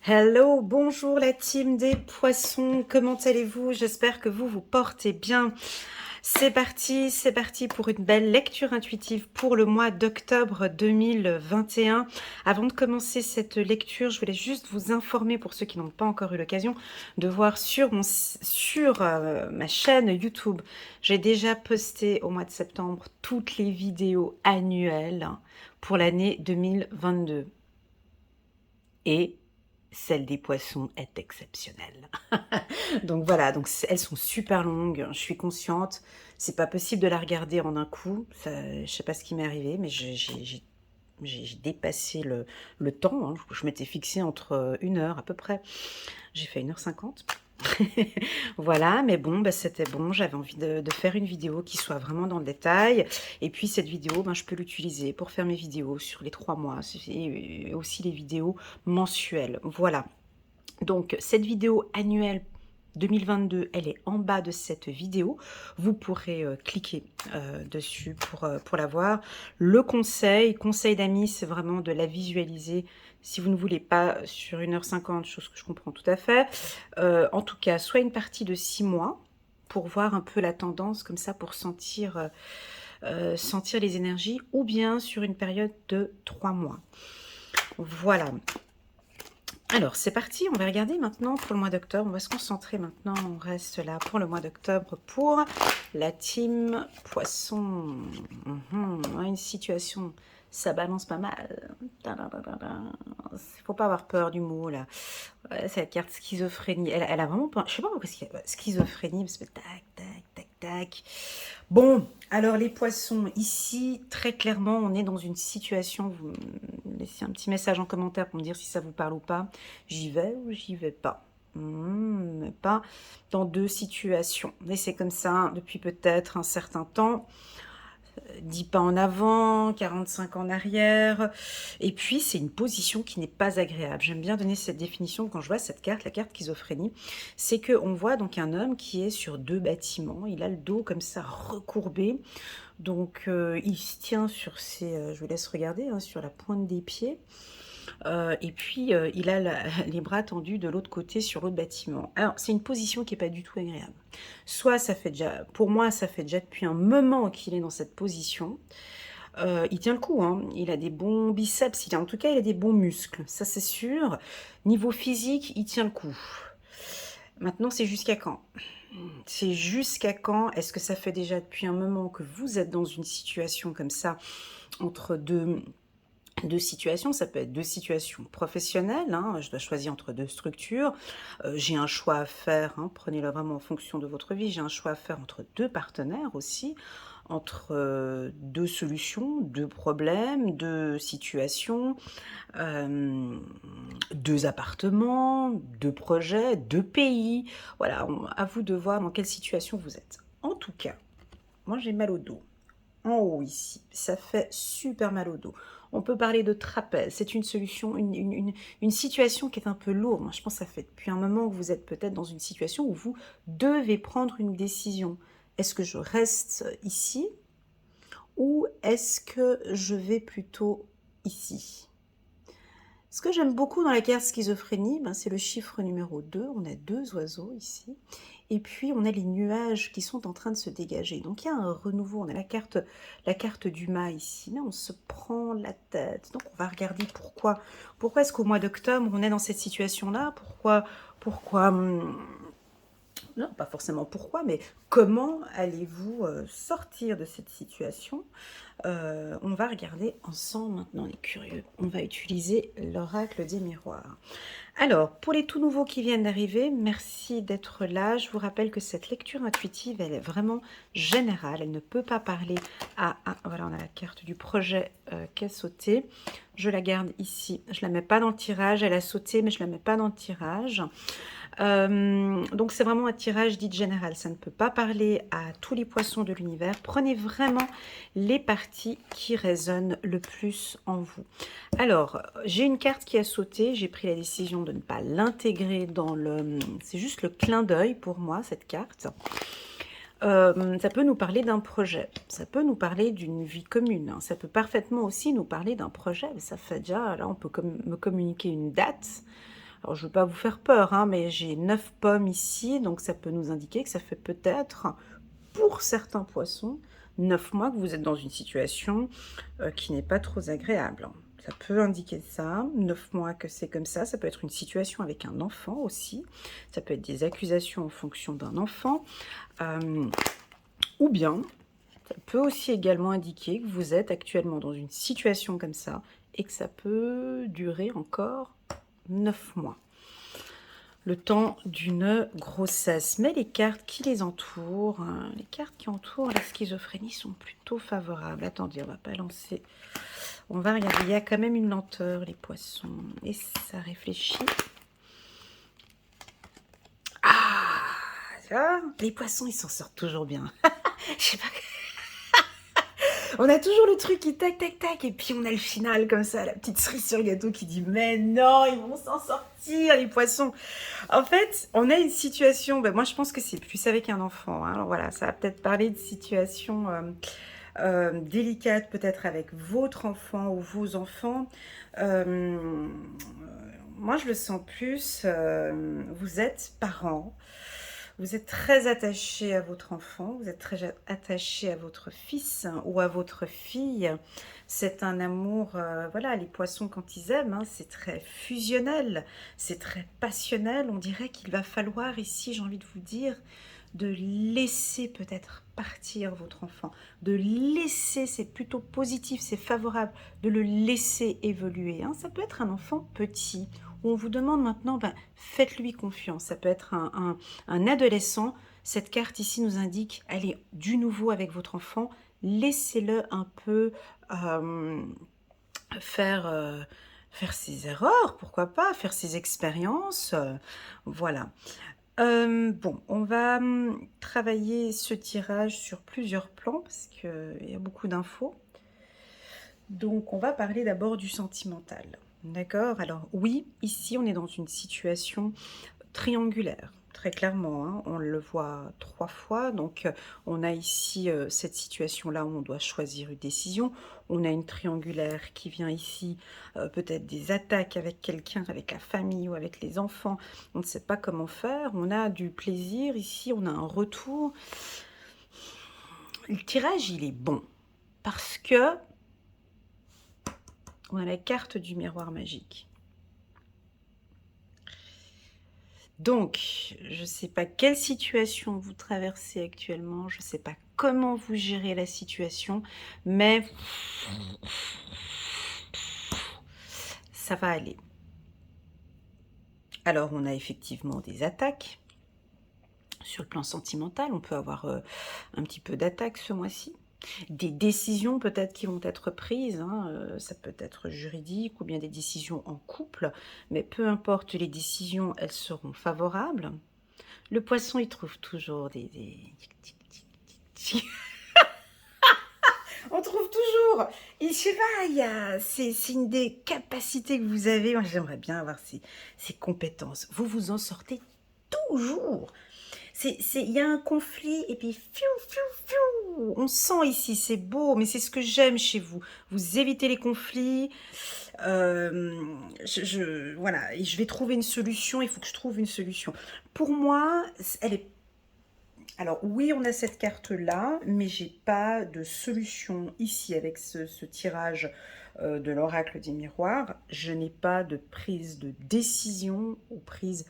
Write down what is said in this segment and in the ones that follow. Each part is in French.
Hello, bonjour la team des poissons, comment allez-vous? J'espère que vous vous portez bien. C'est parti pour une belle lecture intuitive pour le mois d'octobre 2021. Avant de commencer cette lecture, je voulais juste vous informer pour ceux qui n'ont pas encore eu l'occasion de voir sur ma chaîne YouTube. J'ai déjà posté au mois de septembre toutes les vidéos annuelles pour l'année 2022. Et celle des poissons est exceptionnelle. Donc voilà, donc elles sont super longues, je suis consciente. C'est pas possible de la regarder en un coup. Ça, je sais pas ce qui m'est arrivé, mais j'ai dépassé le temps. Hein. Je m'étais fixée entre 1 heure à peu près. J'ai fait 1h50. Voilà, mais bon, bah, c'était bon. J'avais envie de faire une vidéo qui soit vraiment dans le détail. Et puis cette vidéo, ben, je peux l'utiliser pour faire mes vidéos sur les 3 mois et aussi les vidéos mensuelles. Voilà. Donc cette vidéo annuelle 2022, elle est en bas de cette vidéo. Vous pourrez cliquer dessus pour la voir. Le conseil d'amis, c'est vraiment de la visualiser. Si vous ne voulez pas sur 1h50, chose que je comprends tout à fait. En tout cas, soit une partie de 6 mois pour voir un peu la tendance, comme ça, pour sentir les énergies, ou bien sur une période de 3 mois. Voilà. Alors, c'est parti, on va regarder maintenant pour le mois d'octobre. On va se concentrer maintenant, on reste là pour le mois d'octobre pour la team poisson. Une situation, ça balance pas mal. Il faut pas avoir peur du mot, là. Ouais, c'est la carte schizophrénie. Elle a vraiment pas... Je sais pas pourquoi c'est schizophrénie, parce que tac, tac, tac, tac. Bon, alors les poissons, ici, très clairement, on est dans une situation, vous me laissez un petit message en commentaire pour me dire si ça vous parle ou pas. J'y vais ou j'y vais pas. Pas dans 2 situations. Mais c'est comme ça depuis peut-être un certain temps. 10 pas en avant, 45 en arrière. Et puis, c'est une position qui n'est pas agréable. J'aime bien donner cette définition quand je vois cette carte, la carte schizophrénie. C'est qu'on voit donc un homme qui est sur 2 bâtiments. Il a le dos comme ça recourbé. Donc, il se tient sur ses... je vous laisse regarder, hein, sur la pointe des pieds. Et puis, il a les bras tendus de l'autre côté sur l'autre bâtiment. Alors, c'est une position qui n'est pas du tout agréable. Soit ça fait déjà, pour moi, ça fait déjà depuis un moment qu'il est dans cette position. Il tient le coup, hein. Il a des bons biceps, en tout cas, il a des bons muscles, ça c'est sûr. Niveau physique, il tient le coup. Maintenant, c'est jusqu'à quand? C'est jusqu'à quand? Est-ce que ça fait déjà depuis un moment que vous êtes dans une situation comme ça, entre deux situations, ça peut être 2 situations professionnelles, hein, je dois choisir entre 2 structures, j'ai un choix à faire, hein, prenez-le vraiment en fonction de votre vie, j'ai un choix à faire entre 2 partenaires aussi, entre 2 solutions, 2 problèmes, 2 situations, 2 appartements, 2 projets, 2 pays, voilà, à vous de voir dans quelle situation vous êtes. En tout cas, moi j'ai mal au dos. En haut ici, ça fait super mal au dos. On peut parler de trapèze, c'est une solution, une situation qui est un peu lourde. Moi, je pense que ça fait depuis un moment que vous êtes peut-être dans une situation où vous devez prendre une décision. Est-ce que je reste ici ou est-ce que je vais plutôt ici? Ce que j'aime beaucoup dans la carte schizophrénie, ben, c'est le chiffre numéro 2. On a 2 oiseaux ici. Et puis, on a les nuages qui sont en train de se dégager. Donc, il y a un renouveau. On a la carte du mât ici. Mais on se prend la tête. Donc, on va regarder pourquoi. Pourquoi est-ce qu'au mois d'octobre, on est dans cette situation-là? Pourquoi non, pas forcément pourquoi, mais comment allez-vous sortir de cette situation? On va regarder ensemble maintenant les curieux. On va utiliser l'oracle des miroirs. Alors, pour les tout nouveaux qui viennent d'arriver, merci d'être là. Je vous rappelle que cette lecture intuitive, elle est vraiment générale. Elle ne peut pas parler à... voilà, on a la carte du projet qui a sauté. Je la garde ici. Je ne la mets pas dans le tirage. Elle a sauté, mais je ne la mets pas dans le tirage. Donc c'est vraiment un tirage dit général, ça ne peut pas parler à tous les poissons de l'univers. Prenez vraiment les parties qui résonnent le plus en vous. Alors, j'ai une carte qui a sauté, j'ai pris la décision de ne pas l'intégrer dans le... C'est juste le clin d'œil pour moi, cette carte. Ça peut nous parler d'un projet, ça peut nous parler d'une vie commune, hein. Ça peut parfaitement aussi nous parler d'un projet. Ça fait déjà, là on peut me communiquer une date, Alors, je ne veux pas vous faire peur, hein, mais j'ai 9 pommes ici, donc ça peut nous indiquer que ça fait peut-être, pour certains poissons, 9 mois que vous êtes dans une situation qui n'est pas trop agréable. Ça peut indiquer ça, 9 mois que c'est comme ça peut être une situation avec un enfant aussi, ça peut être des accusations en fonction d'un enfant, ou bien ça peut aussi également indiquer que vous êtes actuellement dans une situation comme ça et que ça peut durer encore 9 mois. Le temps d'une grossesse. Mais les cartes qui les entourent, hein, les cartes qui entourent la schizophrénie sont plutôt favorables. Attendez, on va pas lancer. On va regarder, il y a quand même une lenteur, les poissons. Et ça réfléchit. Ah, tu vois, les poissons, ils s'en sortent toujours bien. Je sais pas. On a toujours le truc qui tac tac tac et puis on a le final comme ça, la petite cerise sur le gâteau qui dit mais non, ils vont s'en sortir les poissons. En fait, on a une situation, ben moi je pense que c'est plus avec un enfant, hein. Alors voilà, ça va peut-être parler de situation délicate peut-être avec votre enfant ou vos enfants. Euh, Moi je le sens plus, vous êtes parent. Vous êtes très attaché à votre enfant, vous êtes très attaché à votre fils ou à votre fille. C'est un amour, voilà, les poissons quand ils aiment, hein, c'est très fusionnel, c'est très passionnel. On dirait qu'il va falloir ici, j'ai envie de vous dire, de laisser peut-être partir votre enfant, de laisser, c'est plutôt positif, c'est favorable, de le laisser évoluer, hein. Ça peut être un enfant petit, où on vous demande maintenant, ben, faites-lui confiance. Ça peut être un adolescent. Cette carte ici nous indique, allez, du nouveau avec votre enfant, laissez-le un peu faire, faire ses erreurs, pourquoi pas, faire ses expériences, voilà. Bon, on va travailler ce tirage sur plusieurs plans parce qu'il y a beaucoup d'infos. Donc, on va parler d'abord du sentimental. D'accord? Alors, oui, ici, on est dans une situation triangulaire, très clairement, hein. On le voit 3 fois. Donc, on a ici cette situation-là où on doit choisir une décision. On a une triangulaire qui vient ici, peut-être des attaques avec quelqu'un, avec la famille ou avec les enfants. On ne sait pas comment faire. On a du plaisir ici, on a un retour. Le tirage, il est bon parce que on a la carte du miroir magique. Donc, je ne sais pas quelle situation vous traversez actuellement, je ne sais pas comment vous gérez la situation, mais ça va aller. Alors, on a effectivement des attaques sur le plan sentimental, on peut avoir un petit peu d'attaque ce mois-ci. Des décisions peut-être qui vont être prises, hein, ça peut être juridique ou bien des décisions en couple, mais peu importe les décisions, elles seront favorables. Le poisson, il trouve toujours des... On trouve toujours. Et je sais pas, c'est une des capacités que vous avez. Moi, j'aimerais bien avoir ces compétences. Vous vous en sortez toujours. Il y a un conflit et puis fiou, fiou, fiou. On sent ici, c'est beau, mais c'est ce que j'aime chez vous. Vous évitez les conflits. Voilà, et je vais trouver une solution. Il faut que je trouve une solution. Pour moi, elle est... Alors oui, on a cette carte-là, mais j'ai pas de solution ici avec ce tirage de l'oracle des miroirs. Je n'ai pas de prise de décision ou prise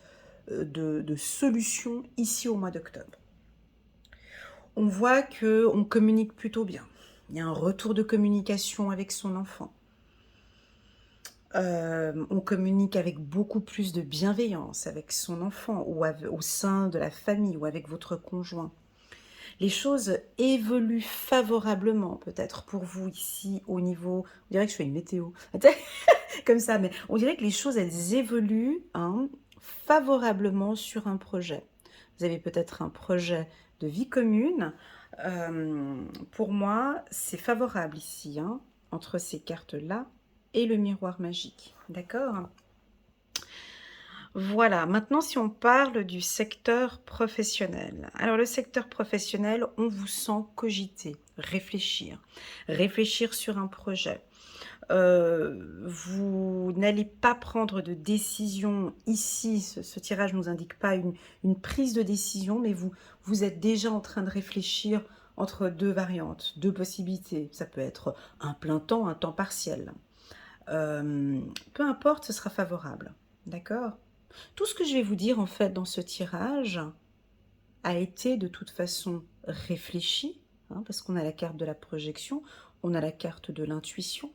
de solution ici au mois d'octobre. On voit qu'on communique plutôt bien. Il y a un retour de communication avec son enfant. On communique avec beaucoup plus de bienveillance avec son enfant ou au sein de la famille ou avec votre conjoint. Les choses évoluent favorablement peut-être pour vous ici au niveau... On dirait que je fais une météo, comme ça, mais on dirait que les choses, elles évoluent favorablement sur un projet. Vous avez peut-être un projet de vie commune. Pour moi, c'est favorable ici, hein, entre ces cartes-là et le miroir magique. D'accord ? Voilà, maintenant si on parle du secteur professionnel. Alors le secteur professionnel, on vous sent cogiter, réfléchir sur un projet. Vous n'allez pas prendre de décision ici. Ce tirage ne nous indique pas une prise de décision, mais vous êtes déjà en train de réfléchir entre deux variantes, deux possibilités. Ça peut être un plein temps, un temps partiel. Peu importe, ce sera favorable. D'accord? Tout ce que je vais vous dire en fait dans ce tirage a été de toute façon réfléchi, hein, parce qu'on a la carte de la projection, on a la carte de l'intuition.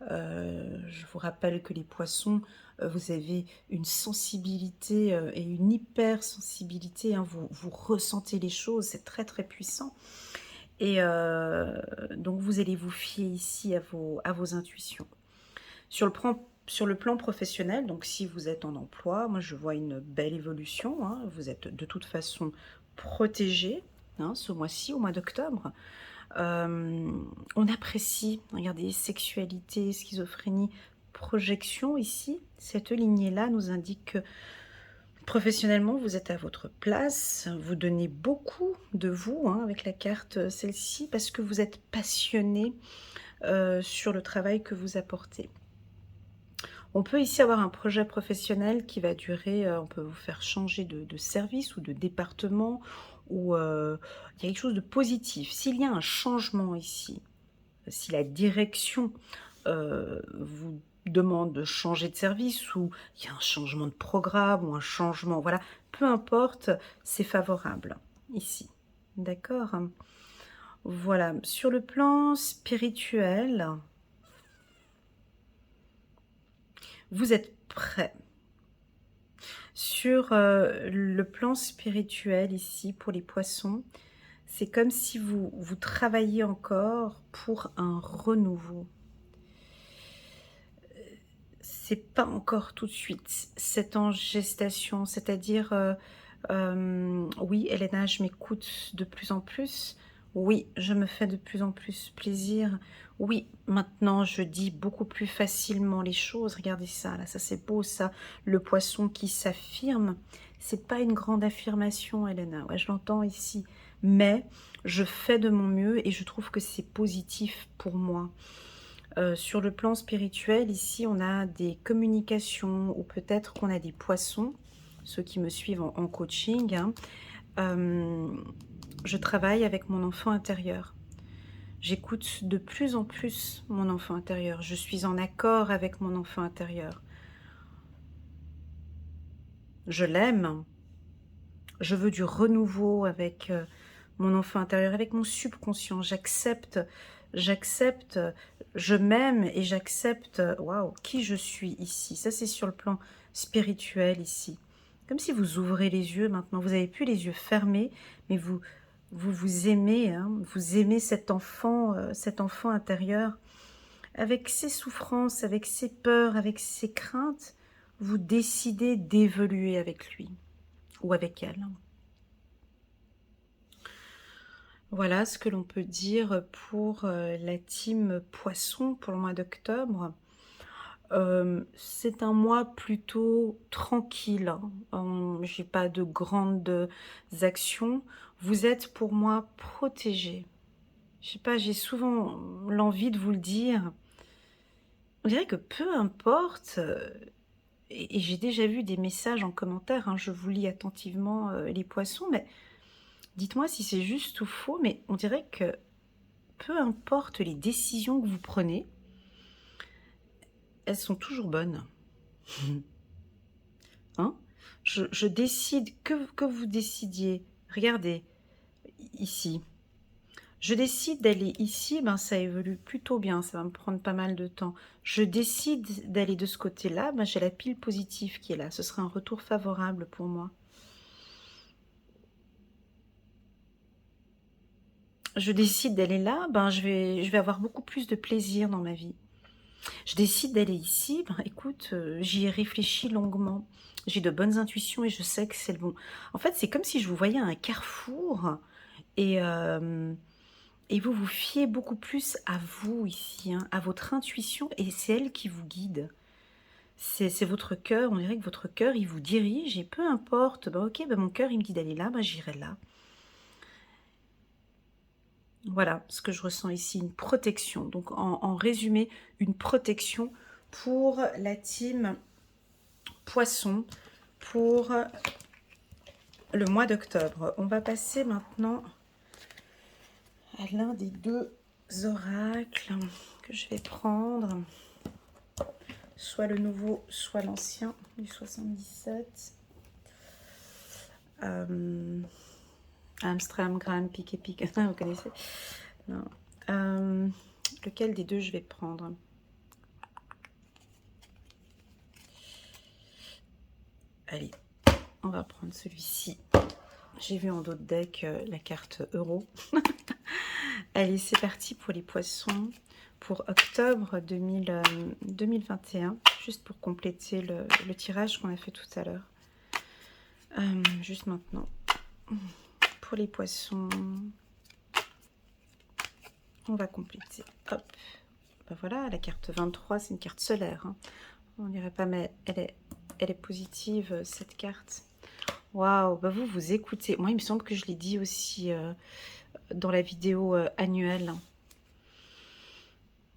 Je vous rappelle que les poissons, vous avez une sensibilité et une hypersensibilité, hein, vous ressentez les choses, c'est très très puissant. Et donc vous allez vous fier ici à vos intuitions. Sur le plan professionnel, donc si vous êtes en emploi, moi je vois une belle évolution, hein, vous êtes de toute façon protégé, hein, ce mois-ci, au mois d'octobre. On apprécie, regardez, sexualité, schizophrénie, projection ici. Cette lignée-là nous indique que professionnellement, vous êtes à votre place, vous donnez beaucoup de vous, hein, avec la carte celle-ci, parce que vous êtes passionné sur le travail que vous apportez. On peut ici avoir un projet professionnel qui va durer, on peut vous faire changer de service ou de département, ou il y a quelque chose de positif. S'il y a un changement ici, si la direction vous demande de changer de service, ou il y a un changement de programme, ou un changement, voilà, peu importe, c'est favorable ici. D'accord? Voilà, sur le plan spirituel, vous êtes prêt. Sur le plan spirituel ici, pour les poissons, c'est comme si vous travailliez encore pour un renouveau. C'est pas encore tout de suite, c'est en gestation, c'est-à-dire, oui, Elena, je m'écoute de plus en plus. Oui, je me fais de plus en plus plaisir. Oui, maintenant, je dis beaucoup plus facilement les choses. Regardez ça, là, ça c'est beau, ça. Le poisson qui s'affirme. C'est pas une grande affirmation, Elena. Ouais, je l'entends ici. Mais je fais de mon mieux et je trouve que c'est positif pour moi. Sur le plan spirituel, ici, on a des communications, ou peut-être qu'on a des poissons, ceux qui me suivent en coaching, hein. Je travaille avec mon enfant intérieur. J'écoute de plus en plus mon enfant intérieur. Je suis en accord avec mon enfant intérieur. Je l'aime. Je veux du renouveau avec mon enfant intérieur, avec mon subconscient. J'accepte, je m'aime et j'accepte, waouh, qui je suis ici. Ça, c'est sur le plan spirituel ici. Comme si vous ouvrez les yeux maintenant. Vous n'avez plus les yeux fermés, mais vous aimez, hein, vous aimez cet enfant intérieur, avec ses souffrances, avec ses peurs, avec ses craintes. Vous décidez d'évoluer avec lui ou avec elle. Voilà ce que l'on peut dire pour la team Poisson pour le mois d'octobre. C'est un mois plutôt tranquille, hein. J'ai pas de grandes actions. Vous êtes pour moi protégés. Je sais pas, j'ai souvent l'envie de vous le dire. On dirait que peu importe, et j'ai déjà vu des messages en commentaire, hein, je vous lis attentivement les poissons, mais dites-moi si c'est juste ou faux, mais on dirait que peu importe les décisions que vous prenez, elles sont toujours bonnes. Hein? Je décide, que vous décidiez, regardez, ici. Je décide d'aller ici, ben ça évolue plutôt bien, ça va me prendre pas mal de temps. Je décide d'aller de ce côté-là, ben j'ai la pile positive qui est là, ce sera un retour favorable pour moi. Je décide d'aller là, ben je vais avoir beaucoup plus de plaisir dans ma vie. Je décide d'aller ici, ben écoute, j'y ai réfléchi longuement. J'ai de bonnes intuitions et je sais que c'est le bon. En fait, c'est comme si je vous voyais à un carrefour et, et vous vous fiez beaucoup plus à vous ici, hein, à votre intuition, et c'est elle qui vous guide. C'est votre cœur, on dirait que votre cœur, il vous dirige, et peu importe, ben ok, ben mon cœur, il me dit d'aller là, ben j'irai là. Voilà ce que je ressens ici, une protection. Donc en résumé, une protection pour la team Poisson pour le mois d'octobre. On va passer maintenant à l'un des deux oracles que je vais prendre. Soit le nouveau, soit l'ancien du 77. Amsterdam, Graham, Piqué, Piqué. Vous connaissez? Non. Lequel des deux je vais prendre? Allez, on va prendre celui-ci. J'ai vu en d'autres decks la carte euro. Allez, c'est parti pour les poissons pour octobre 2021, juste pour compléter le tirage qu'on a fait tout à l'heure. Juste maintenant. Pour les poissons, on va compléter. Hop. Ben voilà, la carte 23, c'est une carte solaire. Hein. On dirait pas, mais elle est positive, cette carte. Waouh, bah vous écoutez. Moi, il me semble que je l'ai dit aussi dans la vidéo annuelle.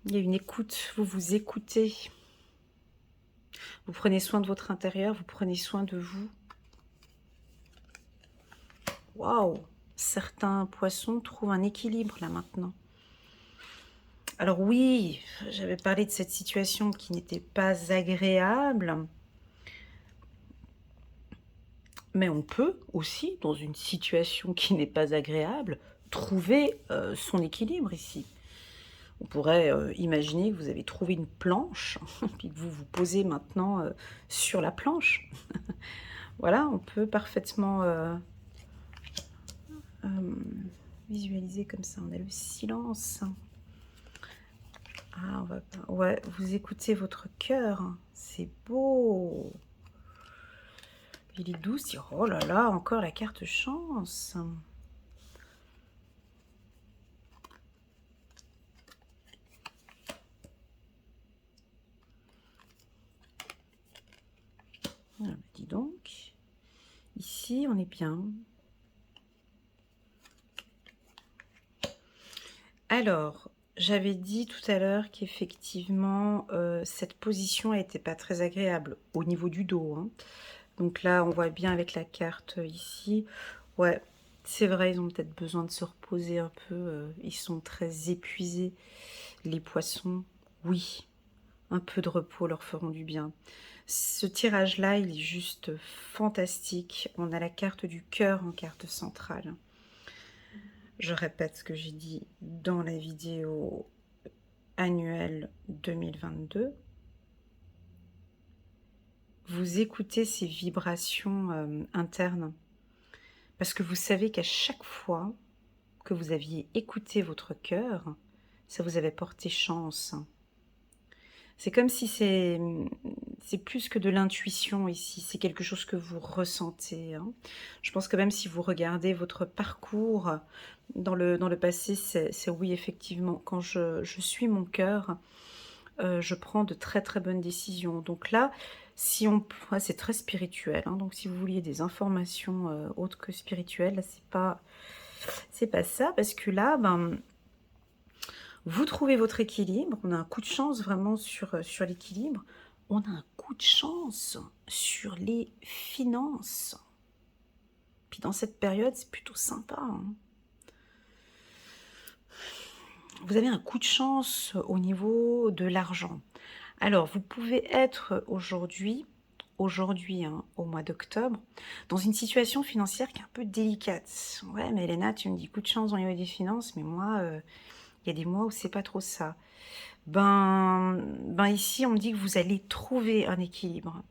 Il y a une écoute, vous écoutez. Vous prenez soin de votre intérieur, vous prenez soin de vous. Waouh, certains poissons trouvent un équilibre là maintenant. Alors oui, j'avais parlé de cette situation qui n'était pas agréable. Mais on peut aussi, dans une situation qui n'est pas agréable, trouver son équilibre ici. On pourrait imaginer que vous avez trouvé une planche, puis que vous vous posez maintenant sur la planche. Voilà, on peut parfaitement visualiser comme ça. On a le silence. Ah, ouais, vous écoutez votre cœur. C'est beau. Il est doux. Oh là là, encore la carte chance. Ah, bah dis donc. Ici, on est bien. Alors, j'avais dit tout à l'heure qu'effectivement, cette position n'était pas très agréable au niveau du dos. Hein. Donc là, on voit bien avec la carte ici. Ouais, c'est vrai, ils ont peut-être besoin de se reposer un peu. Ils sont très épuisés, les poissons. Oui, un peu de repos leur feront du bien. Ce tirage-là, il est juste fantastique. On a la carte du cœur en carte centrale. Je répète ce que j'ai dit dans la vidéo annuelle 2022. Vous écoutez ces vibrations internes parce que vous savez qu'à chaque fois que vous aviez écouté votre cœur, ça vous avait porté chance. C'est comme si c'est plus que de l'intuition ici, c'est quelque chose que vous ressentez. Hein. Je pense que même si vous regardez votre parcours dans le passé, c'est oui, effectivement, quand je suis mon cœur, je prends de très très bonnes décisions. Donc là, si on, ouais, c'est très spirituel. Hein, donc si vous vouliez des informations autres que spirituelles, là c'est pas ça, parce que là, ben vous trouvez votre équilibre, on a un coup de chance vraiment sur l'équilibre, on a un coup de chance sur les finances. Puis dans cette période, c'est plutôt sympa. Hein. Vous avez un coup de chance au niveau de l'argent. Alors, vous pouvez être aujourd'hui, hein, au mois d'octobre, dans une situation financière qui est un peu délicate. Ouais, mais Elena, tu me dis coup de chance au niveau des finances, mais moi, il y a des mois où c'est pas trop ça. Ben ici, on me dit que vous allez trouver un équilibre.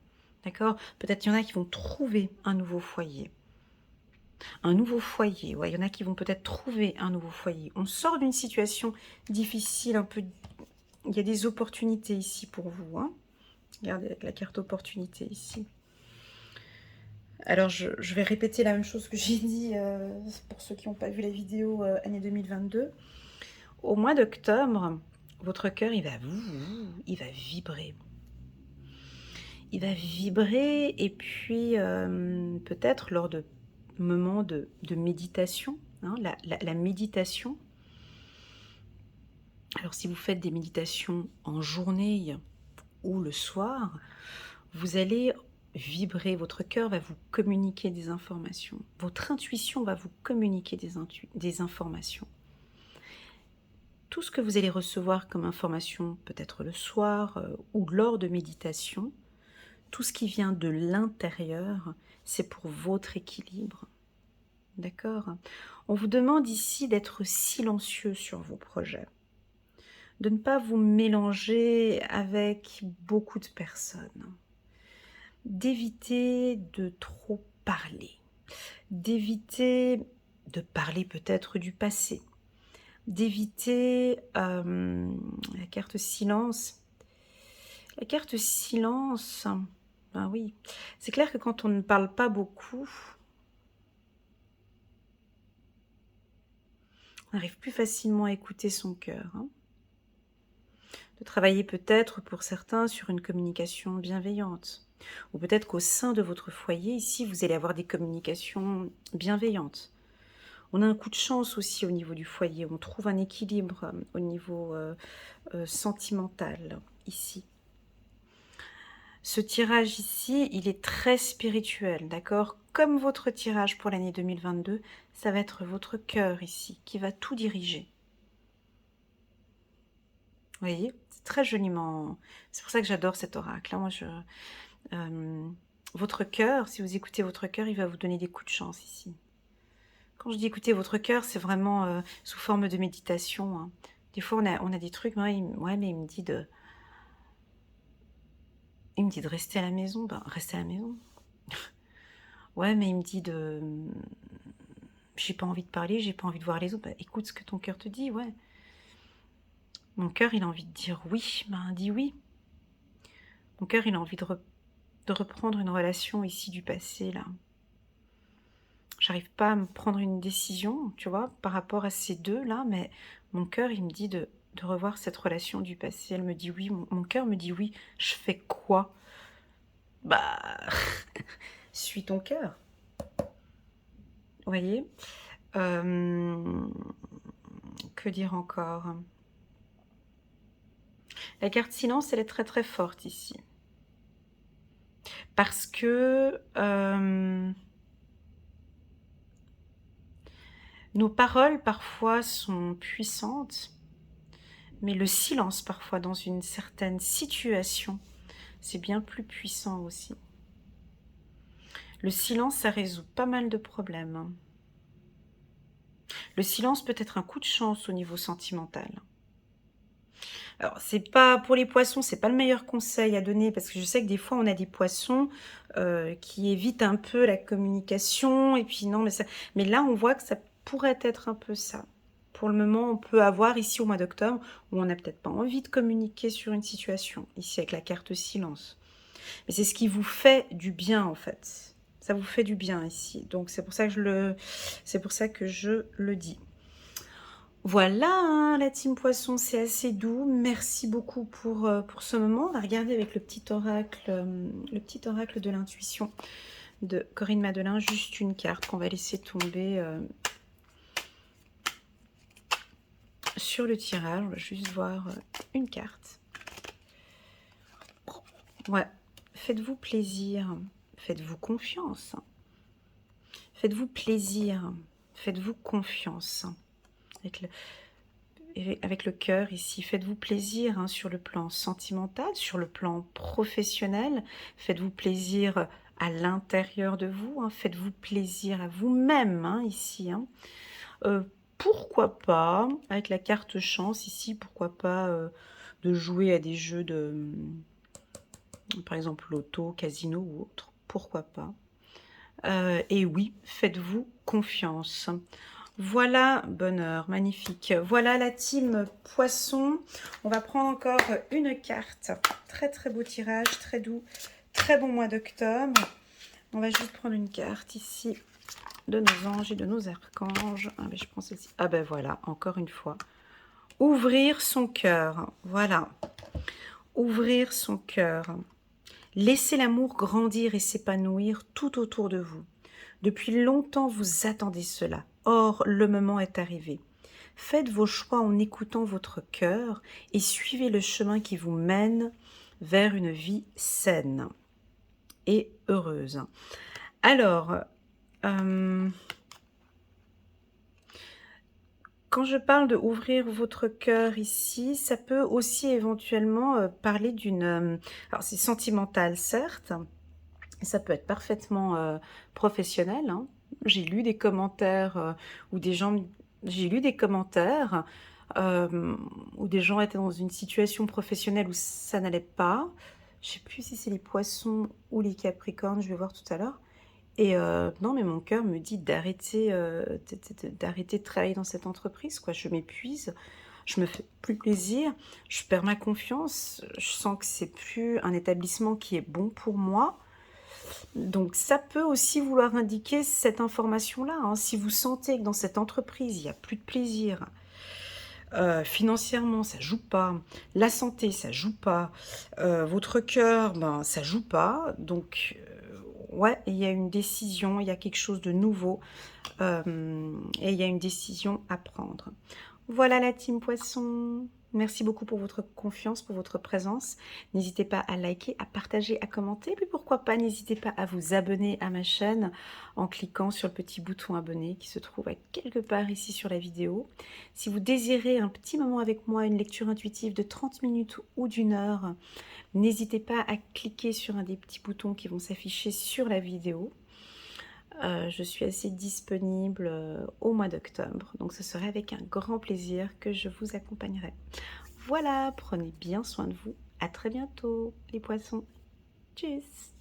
D'accord? Peut-être il y en a qui vont trouver un nouveau foyer. Un nouveau foyer, ouais, il y en a qui vont peut-être trouver un nouveau foyer. On sort d'une situation difficile, un peu... Il y a des opportunités ici pour vous. Hein. Regardez avec la carte opportunité ici. Alors, je vais répéter la même chose que j'ai dit pour ceux qui n'ont pas vu la vidéo année 2022. Au mois d'octobre, votre cœur, il va vibrer. Il va vibrer et puis peut-être lors de moments de méditation, hein, la méditation, Alors si vous faites des méditations en journée ou le soir, vous allez vibrer, votre cœur va vous communiquer des informations. Votre intuition va vous communiquer des informations. Tout ce que vous allez recevoir comme information, peut-être le soir ou lors de méditation, tout ce qui vient de l'intérieur, c'est pour votre équilibre. D'accord? On vous demande ici d'être silencieux sur vos projets, de ne pas vous mélanger avec beaucoup de personnes, d'éviter de trop parler, d'éviter de parler peut-être du passé, d'éviter la carte silence. La carte silence, ben oui, c'est clair que quand on ne parle pas beaucoup, on arrive plus facilement à écouter son cœur. De travailler peut-être pour certains sur une communication bienveillante. Ou peut-être qu'au sein de votre foyer, ici, vous allez avoir des communications bienveillantes. On a un coup de chance aussi au niveau du foyer, on trouve un équilibre au niveau sentimental, ici. Ce tirage ici, il est très spirituel, d'accord? Comme votre tirage pour l'année 2022, ça va être votre cœur ici, qui va tout diriger. Vous voyez? C'est très joliment... C'est pour ça que j'adore cet oracle. Moi, votre cœur, si vous écoutez votre cœur, il va vous donner des coups de chance ici. Quand je dis écouter votre cœur, c'est vraiment sous forme de méditation. Hein. Des fois, on a des trucs, ouais, mais il me dit de... Il me dit de rester à la maison. Ben, rester à la maison. Ouais, mais il me dit de... J'ai pas envie de parler, j'ai pas envie de voir les autres. Ben, écoute ce que ton cœur te dit, ouais. Mon cœur, il a envie de dire oui. Ben, dis oui. Mon cœur, il a envie de reprendre une relation ici du passé, là. J'arrive pas à me prendre une décision, tu vois, par rapport à ces deux-là, mais mon cœur, il me dit de revoir cette relation du passé. Elle me dit oui, mon cœur me dit oui. Je fais quoi? Bah, suis ton cœur. Vous voyez? Que dire encore? La carte silence, elle est très très forte ici. Parce que nos paroles parfois sont puissantes, mais le silence parfois dans une certaine situation, c'est bien plus puissant aussi. Le silence, ça résout pas mal de problèmes. Le silence peut être un coup de chance au niveau sentimental. Alors, c'est pas pour les poissons, c'est pas le meilleur conseil à donner parce que je sais que des fois on a des poissons qui évitent un peu la communication et puis non, mais là on voit que ça pourrait être un peu ça. Pour le moment, on peut avoir ici au mois d'octobre où on n'a peut-être pas envie de communiquer sur une situation, ici avec la carte silence. Mais c'est ce qui vous fait du bien en fait. Ça vous fait du bien ici. Donc c'est pour ça que je le dis. Voilà, hein, la team poisson, c'est assez doux. Merci beaucoup pour ce moment. On va regarder avec le petit oracle de l'intuition de Corinne Madelin. Juste une carte qu'on va laisser tomber sur le tirage. On va juste voir une carte. Ouais, faites-vous plaisir. Faites-vous confiance. Faites-vous plaisir. Faites-vous confiance. Avec le cœur ici, faites-vous plaisir hein, sur le plan sentimental, sur le plan professionnel, faites-vous plaisir à l'intérieur de vous, hein, faites-vous plaisir à vous-même hein, ici. Hein. Pourquoi pas, avec la carte chance ici, pourquoi pas de jouer à des jeux de, par exemple, loto, casino ou autre, pourquoi pas. Et oui, faites-vous confiance. Voilà, bonheur, magnifique. Voilà la team poisson. On va prendre encore une carte. Très très beau tirage, très doux, très bon mois d'octobre. On va juste prendre une carte ici de nos anges et de nos archanges. Ah ben je prends celle-ci. Ah ben voilà, encore une fois. Ouvrir son cœur. Voilà. Ouvrir son cœur. Laissez l'amour grandir et s'épanouir tout autour de vous. Depuis longtemps, vous attendez cela. Or, le moment est arrivé. Faites vos choix en écoutant votre cœur et suivez le chemin qui vous mène vers une vie saine et heureuse. Alors, quand je parle de ouvrir votre cœur ici, ça peut aussi éventuellement parler d'une... alors c'est sentimental certes, ça peut être parfaitement professionnel, hein. J'ai lu des commentaires où des gens... J'ai lu des commentaires où des gens étaient dans une situation professionnelle où ça n'allait pas. Je ne sais plus si c'est les poissons ou les capricornes, je vais voir tout à l'heure. Et non, mais mon cœur me dit d'arrêter d'arrêter de travailler dans cette entreprise, quoi. Je m'épuise, je me fais plus plaisir, je perds ma confiance, je sens que c'est plus un établissement qui est bon pour moi. Donc ça peut aussi vouloir indiquer cette information-là, hein. Si vous sentez que dans cette entreprise, il n'y a plus de plaisir, financièrement, ça joue pas, la santé, ça joue pas, votre cœur, ben, ça joue pas. Donc, ouais, il y a une décision, il y a quelque chose de nouveau, et il y a une décision à prendre. Voilà la team Poisson. Merci beaucoup pour votre confiance, pour votre présence. N'hésitez pas à liker, à partager, à commenter. Et puis pourquoi pas, n'hésitez pas à vous abonner à ma chaîne en cliquant sur le petit bouton abonné qui se trouve à quelque part ici sur la vidéo. Si vous désirez un petit moment avec moi, une lecture intuitive de 30 minutes ou d'1 heure, n'hésitez pas à cliquer sur un des petits boutons qui vont s'afficher sur la vidéo. Je suis assez disponible au mois d'octobre, donc ce serait avec un grand plaisir que je vous accompagnerai. Voilà, prenez bien soin de vous. À très bientôt, les poissons. Tchuss!